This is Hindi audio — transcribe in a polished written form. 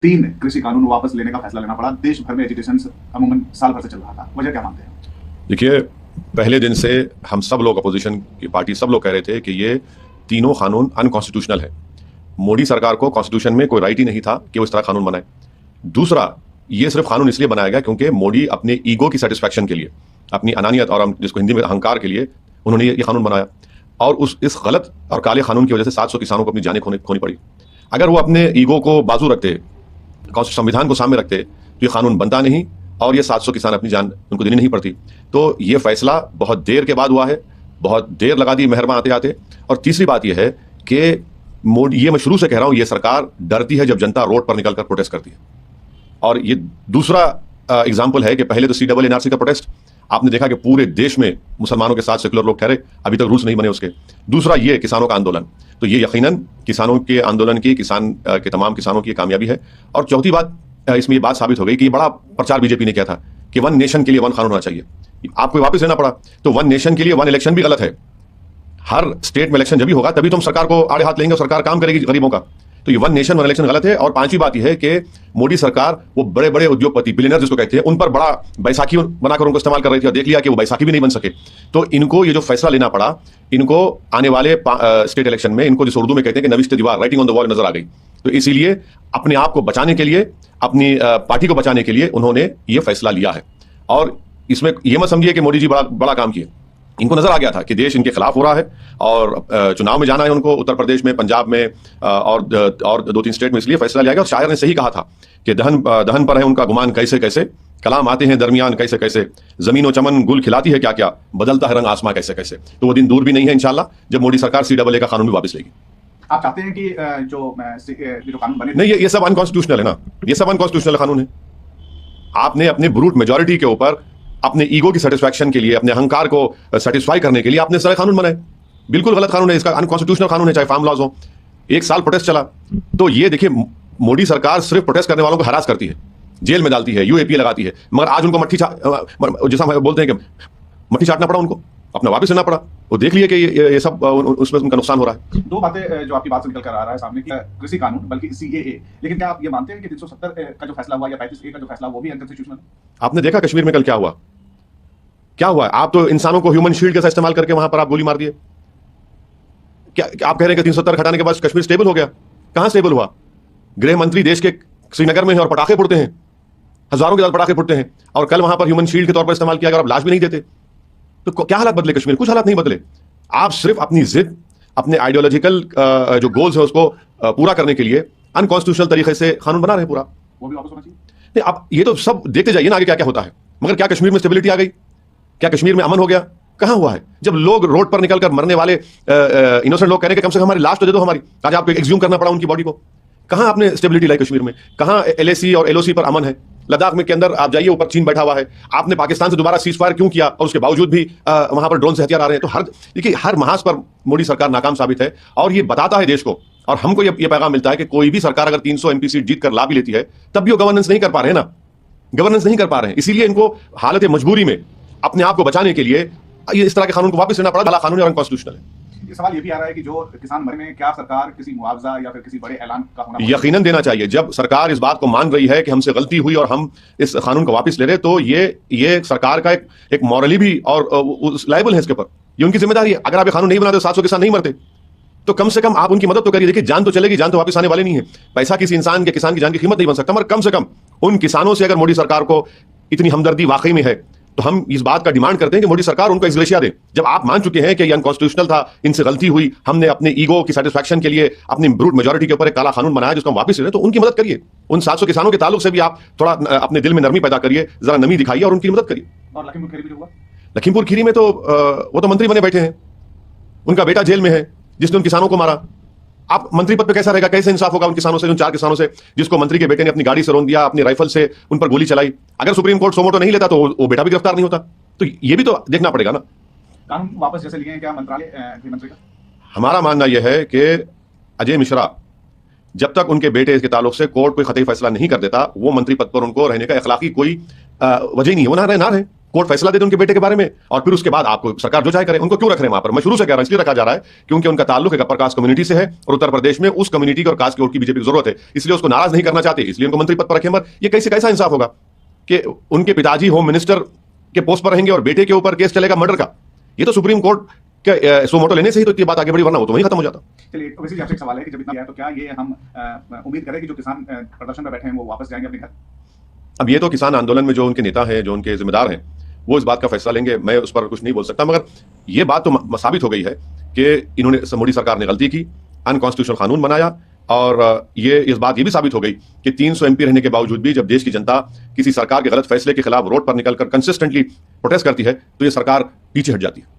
3 कृषि कानून वापस लेने का फैसला लेना पड़ा। देश भर में एजिटेशन अमूमन साल भर से चल रहा था। वजह क्या मानते हैं? देखिए, पहले दिन से हम सब लोग, अपोजिशन की पार्टी सब लोग कह रहे थे कि ये तीनों कानून अनकॉन्स्टिट्यूशनल है। मोदी सरकार को कॉन्स्टिट्यूशन में कोई राइट ही नहीं था कि वो इस तरह कानून बनाए। दूसरा, ये सिर्फ कानून इसलिए बनाया गया क्योंकि मोदी अपने ईगो की सेटिस्फैक्शन के लिए, अपनी अनानियत और जिसको हिंदी में अहंकार के लिए उन्होंने ये कानून बनाया। और इस गलत और काले कानून की वजह से 700 किसानों को अपनी जानें खोनी पड़ी। अगर वो अपने ईगो को बाजू रखते, संविधान को सामने रखते, तो ये कानून बनता नहीं और ये 700 किसान अपनी जान उनको देनी नहीं पड़ती। तो ये फैसला बहुत देर के बाद हुआ है, बहुत देर लगा दी मेहरमा आते आते। और तीसरी बात ये है कि मोदी, ये मैं शुरू से कह रहा हूं, ये सरकार डरती है जब जनता रोड पर निकलकर प्रोटेस्ट करती है। और ये दूसरा एग्जाम्पल है कि पहले तो CAA-NRC का प्रोटेस्ट आपने देखा कि पूरे देश में मुसलमानों के साथ सेकुलर लोग ठहरे, अभी तक रूल्स नहीं बने उसके। दूसरा, ये किसानों का आंदोलन, तो ये यकीनन किसानों के आंदोलन की, किसान के तमाम किसानों की कामयाबी है। और चौथी बात, इसमें ये बात साबित हो गई कि ये बड़ा प्रचार बीजेपी ने किया था कि 1 नेशन के लिए 1 कानून होना चाहिए। आपको वापस लेना पड़ा। तो 1 नेशन के लिए 1 इलेक्शन भी गलत है। हर स्टेट में इलेक्शन जब भी होगा तभी तुम सरकार को आड़े हाथ लेंगे और सरकार काम करेगी गरीबों का। तो ये 1 नेशन 1 इलेक्शन गलत है। और पांचवी बात यह है कि मोदी सरकार वो बड़े बड़े उद्योगपति, बिलियनर जिसको कहते हैं, उन पर बड़ा बैसाखी बनाकर उनको इस्तेमाल कर रही थी और देख लिया कि वो बैसाखी भी नहीं बन सके। तो इनको ये जो फैसला लेना पड़ा, इनको आने वाले स्टेट इलेक्शन में, इनको जिस उर्दू में कहते हैं कि नविश्त दीवार, राइटिंग ऑन द वॉल नजर आ गई। तो इसीलिए अपने आप को बचाने के लिए, अपनी पार्टी को बचाने के लिए उन्होंने ये फैसला लिया है। और इसमें यह मत समझिए कि मोदी जी बड़ा काम किए। इनको नजर आ गया था कि देश इनके खिलाफ हो रहा है और चुनाव में जाना है उनको, उत्तर प्रदेश में, पंजाब में और 2-3 स्टेट में। इसलिए फैसला लिया गया। और शायर ने सही कहा था कि दहन पर है उनका गुमान कैसे कैसे, कलाम आते हैं दरमियान कैसे कैसे, जमीन चमन गुल खिलाती है क्या क्या, बदलता है रंग आसमां कैसे कैसे। तो वो दिन दूर भी नहीं है इंशाल्लाह जब मोदी सरकार CAA का कानून भी वापस लेगी। आप चाहते हैं कि जो कानून बने? नहीं, ये सब अनकॉन्स्टिट्यूशनल है ना, ये सब अनकॉन्स्टिट्यूशनल कानून है। आपने अपने ब्रूट मेजोरिटी के ऊपर, अपने ईगो की सेटिस्फैक्शन के लिए, अपने अहंकार को सेटिस्फाई करने के लिए आपने सारे कानून बनाए। बिल्कुल गलत कानून है, इसका अनकॉन्स्टिट्यूशनल कानून है, चाहे फार्म लॉज हो। 1 साल प्रोटेस्ट चला। तो ये देखिए, मोदी सरकार सिर्फ प्रोटेस्ट करने वालों को हरास करती है, जेल में डालती है, UAPA लगाती है। मगर आज उनको जैसा बोलते हैं कि मट्टी चाटना पड़ा, उनको अपना वापस लेना पड़ा। वो देख लिए कि ये सब उसमें उनका नुकसान हो रहा है। 2 बातें जो आपकी बात से निकल कर आ रहा है सामने की, कृषि कानून बल्कि CAA। लेकिन क्या आप ये मानते हैं कि 370 का जो फैसला हुआ या 35A का जो फैसला वो भी अनकॉन्स्टिट्यूशनल है? आपने देखा कश्मीर में कल क्या हुआ? क्या हुआ? आप तो इंसानों को ह्यूमन शील्ड का इस्तेमाल करके वहां पर आप गोली मार दिए। क्या आप कह रहे हैं कि 370 हटाने के बाद कश्मीर स्टेबल हो गया? कहां स्टेबल हुआ? गृह मंत्री देश के श्रीनगर में है और पटाखे फुटते हैं, हजारों के साथ पटाखे फुटते हैं। और कल वहां पर ह्यूमन शील्ड के तौर पर इस्तेमाल किया, अगर आप लाश भी नहीं देते तो क्या हालात बदले कश्मीर? कुछ हालात नहीं बदले। आप सिर्फ अपनी जिद, अपने आइडियोलॉजिकल जो गोल्स है उसको पूरा करने के लिए अनकॉन्स्टिट्यूशनल तरीके से कानून बना रहे पूरा। वो भी वापस होना चाहिए। नहीं, आप ये तो सब देखते जाइए ना आगे क्या क्या होता है। मगर क्या कश्मीर में स्टेबिलिटी आ गई? क्या कश्मीर में अमन हो गया? कहां हुआ है? जब लोग रोड पर निकलकर मरने वाले इनोसेंट लोग कह रहे हैं कि कम से कम हमारी लाश तो दे दो हमारी, आज आपको एक्सह्यूम करना पड़ा उनकी बॉडी को। कहां आपने स्टेबिलिटी लाई कश्मीर में? कहां LAC और LOC पर अमन है? लद्दाख में के अंदर आप जाइए, ऊपर चीन बैठा हुआ है। आपने पाकिस्तान से दोबारा सीज फायर क्यों किया? और उसके बावजूद भी वहां पर ड्रोन से हथियार आ रहे हैं। तो देखिए, हर महाज पर मोदी सरकार नाकाम साबित है। और ये बताता है देश को, और हमको ये पैगाम मिलता है कि कोई भी सरकार अगर 300 MP सीट जीत कर ला भी लेती है, तब भी वो गवर्नेंस नहीं कर पा रहे हैं ना, गवर्नेंस नहीं कर पा रहे हैं। इसीलिए इनको हालत मजबूरी में अपने आप को बचाने के लिए ये इस तरह के कानून को वापस लेना पड़ा। भला कानून और अनकॉन्स्टिट्यूशनल है। ये सवाल ये भी आ रहा है कि जो किसान मरे में, क्या सरकार किसी मुआवजा या फिर किसी बड़े ऐलान का होना यकीनन देना चाहिए। जब सरकार इस बात को मान रही है कि हमसे गलती हुई और हम इस कानून को वापस ले रहे, तो ये सरकार का एक मॉरली भी और लायबल है इसके ऊपर। ये उनकी जिम्मेदारी है। अगर आप ये कानून नहीं बनाते, 700 किसान नहीं मरते, तो कम से कम आप उनकी मदद तो करिए। देखिए, जान तो चलेगी, जान तो वापस आने वाली नहीं है। पैसा किसी इंसान के, किसान की जान की कीमत नहीं बन सकता, मगर कम से कम उन किसानों से अगर मोदी सरकार को इतनी हमदर्दी वाकई में है, तो हम इस बात का डिमांड करते हैं कि मोदी सरकार उनको एक्सग्रेशिया दे। जब आप मान चुके हैं कि ये अनकॉन्स्टिट्यूशनल था, इनसे गलती हुई, हमने अपने ईगो की सेटिस्फैक्शन के लिए अपनी ब्रूट मेजॉरिटी के ऊपर एक काला कानून बनाया जिसको हम वापस ले रहे हैं, तो उनकी मदद करिए। उन 700 किसानों के ताल्लुक से भी आप थोड़ा अपने दिल में नरमी पैदा करिए, जरा नमी दिखाइए और उनकी मदद करिए। और लखीमपुर खीरी में जो हुआ, लखीमपुर खीरी में तो वो तो मंत्री बने बैठे हैं, उनका बेटा जेल में है जिसने उन किसानों को मारा। आप मंत्री पद पे कैसा रहेगा? कैसे इंसाफ होगा उन किसानों से, उन 4 किसानों से जिसको मंत्री के बेटे ने अपनी गाड़ी से रौंद दिया, अपनी राइफल से उन पर गोली चलाई? अगर सुप्रीम कोर्ट सोमोटो नहीं लेता तो वो बेटा भी गिरफ्तार नहीं होता। तो ये भी तो देखना पड़ेगा ना। कानून वापस जैसे लिए हैं, क्या मंत्रालय गृह मंत्री का? हमारा मानना यह है कि अजय मिश्रा जब तक उनके बेटे के ताल्लुक से कोर्ट कोई खतई फैसला नहीं कर देता, वो मंत्री पद पर उनको रहने का अखलाकी कोई वजह नहीं है। वो ना रहे। कोर्ट फैसला दे दे उनके बेटे के बारे में, और फिर उसके बाद आपको सरकार जो चाहे करे। उनको क्यों रख रहे हैं वहां पर? मैं शुरू से कह रहा हूं, इसलिए रखा जा रहा है क्योंकि उनका ताल्लुक एक अपर कास्ट कम्युनिटी से है और उत्तर प्रदेश में उस कम्युनिटी और कास्ट की वोट की बीजेपी की जरूरत है, इसलिए उसको नाराज नहीं करना चाहते, इसलिए उनको मंत्री पद पर रखे। मगर ये कैसा इंसाफ होगा कि उनके पिताजी होम मिनिस्टर के पोस्ट पर रहेंगे और बेटे के ऊपर केस चलेगा मर्डर का? ये तो सुप्रीम कोर्ट के सुमोटो लेने से ही तो इतनी बात आगे बढ़ी, वरना वो तो वहीं खत्म हो जाता। चलिए, वैसे जी आपसे एक सवाल है कि जब इतना गया तो क्या ये हम उम्मीद करें कि जो किसान प्रदर्शन में बैठे हैं वो वापस जाएंगे अपने घर? अब ये तो किसान आंदोलन में जो उनके नेता हैं, जो उनके जिम्मेदार हैं, वो इस बात का फैसला लेंगे, मैं उस पर कुछ नहीं बोल सकता। मगर ये बात तो साबित हो गई है कि इन्होंने, मोदी सरकार ने गलती की, अनकॉन्स्टिट्यूशनल कानून बनाया, और ये इस बात ये भी साबित हो गई कि 300 एमपी रहने के बावजूद भी जब देश की जनता किसी सरकार के गलत फैसले के खिलाफ रोड पर निकलकर कंसिस्टेंटली प्रोटेस्ट करती है तो ये सरकार पीछे हट जाती है।